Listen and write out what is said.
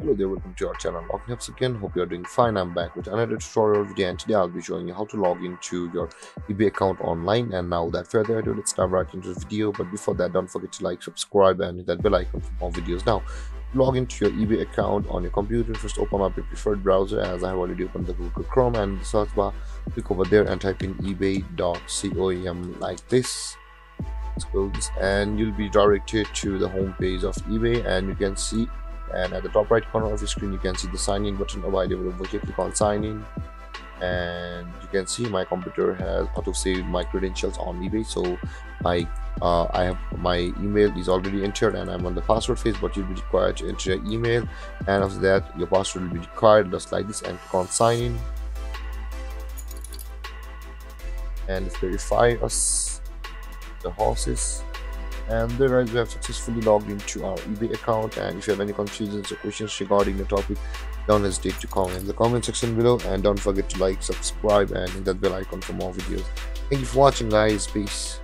Hello there, welcome to our channel Logging Ups again. Hope you're doing fine. I'm back with another tutorial video, and today I'll be showing you how to log into your eBay account online. And now without further ado, let's dive right into the video. But before that, don't forget to like, subscribe and hit that bell icon for more videos. Now, to log into your eBay account on your computer, first open up your preferred browser. As I have already opened the Google Chrome, and in the search bar, click over there and type in ebay.com like this. And you'll be directed to the home page of eBay, and you can see, and at the top right corner of your screen you can see the sign in button available. Over here, click on sign in, and you can see my computer has auto saved my credentials on eBay. So I have my email is already entered and I'm on the password phase, but you'll be required to enter your email, and after that your password will be required just like this, and click on sign in, and let's verify us the horses. And there, guys, we have successfully logged into our eBay account. And if you have any confusions or questions regarding the topic, don't hesitate to comment in the comment section below, and don't forget to like, subscribe and hit that bell icon for more videos. Thank you for watching, guys. Peace.